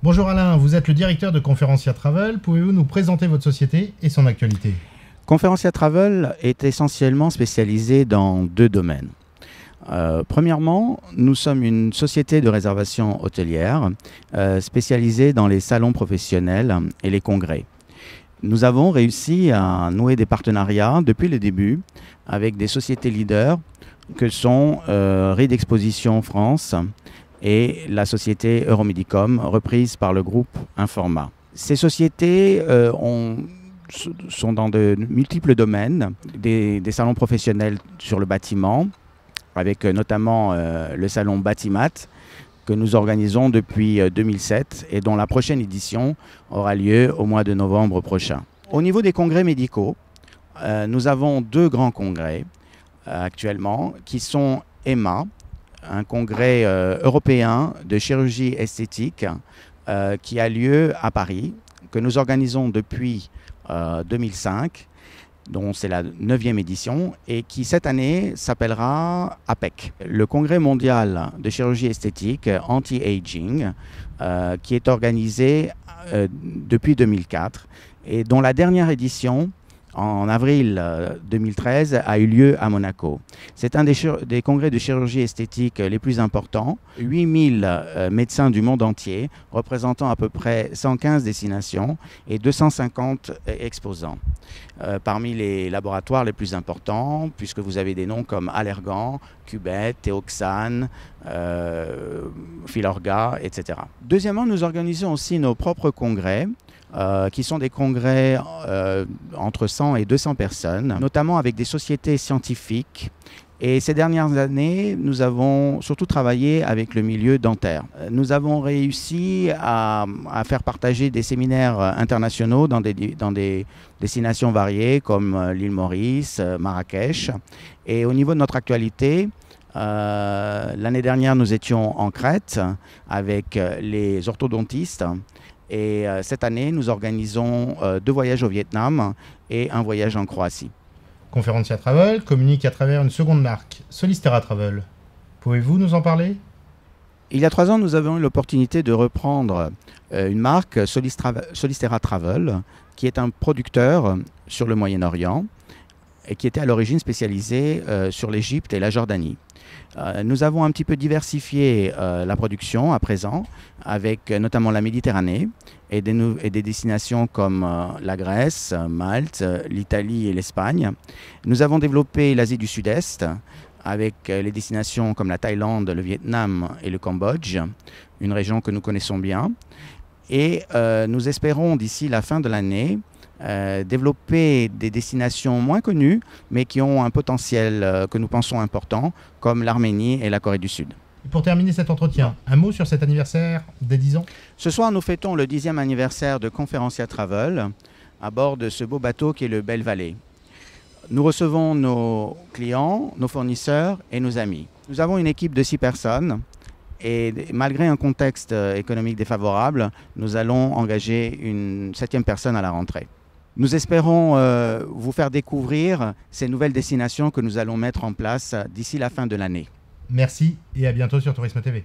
Bonjour Alain, vous êtes le directeur de Conferencia Travel. Pouvez-vous nous présenter votre société et son actualité? Conferencia Travel est essentiellement spécialisé dans deux domaines. Premièrement, nous sommes une société de réservation hôtelière spécialisée dans les salons professionnels et les congrès. Nous avons réussi à nouer des partenariats depuis le début avec des sociétés leaders que sont Reed Exposition France et la société Euromedicom, reprise par le groupe Informa. Ces sociétés sont dans de multiples domaines, des salons professionnels sur le bâtiment, avec notamment le salon Batimat, que nous organisons depuis 2007 et dont la prochaine édition aura lieu au mois de novembre prochain. Au niveau des congrès médicaux, nous avons deux grands congrès actuellement qui sont EMA, un congrès européen de chirurgie esthétique qui a lieu à Paris, que nous organisons depuis 2005, dont c'est la 9e édition, et qui cette année s'appellera APEC, le congrès mondial de chirurgie esthétique anti-aging, qui est organisé depuis 2004 et dont la dernière édition, en avril 2013, a eu lieu à Monaco. C'est un des congrès de chirurgie esthétique les plus importants. 8000 médecins du monde entier, représentant à peu près 115 destinations et 250 exposants. Parmi les laboratoires les plus importants, puisque vous avez des noms comme Allergan, Cubette, Théoxane, Filorga, etc. Deuxièmement, nous organisons aussi nos propres congrès, qui sont des congrès entre 100 et 200 personnes, notamment avec des sociétés scientifiques. Et ces dernières années, nous avons surtout travaillé avec le milieu dentaire. Nous avons réussi à faire partager des séminaires internationaux dans des destinations variées comme l'île Maurice, Marrakech. Et au niveau de notre actualité, l'année dernière, nous étions en Crète avec les orthodontistes. Et cette année, nous organisons 2 voyages au Vietnam et un voyage en Croatie. Conferencia Travel communique à travers une seconde marque, Solistera Travel. Pouvez-vous nous en parler? Il y a 3 ans, nous avons eu l'opportunité de reprendre une marque, Solistera Travel, qui est un producteur sur le Moyen-Orient et qui était à l'origine spécialisé sur l'Égypte et la Jordanie. Nous avons un petit peu diversifié la production à présent, avec notamment la Méditerranée et des destinations comme la Grèce, Malte, l'Italie et l'Espagne. Nous avons développé l'Asie du Sud-Est, avec les destinations comme la Thaïlande, le Vietnam et le Cambodge, une région que nous connaissons bien. Et nous espérons d'ici la fin de l'année développer des destinations moins connues, mais qui ont un potentiel que nous pensons important, comme l'Arménie et la Corée du Sud. Et pour terminer cet entretien, un mot sur cet anniversaire des 10 ans? Ce soir, nous fêtons le 10e anniversaire de Conferencia Travel à bord de ce beau bateau qui est le Belle Vallée. Nous recevons nos clients, nos fournisseurs et nos amis. Nous avons une équipe de 6 personnes. Et malgré un contexte économique défavorable, nous allons engager une 7e personne à la rentrée. Nous espérons vous faire découvrir ces nouvelles destinations que nous allons mettre en place d'ici la fin de l'année. Merci et à bientôt sur Tourisme TV.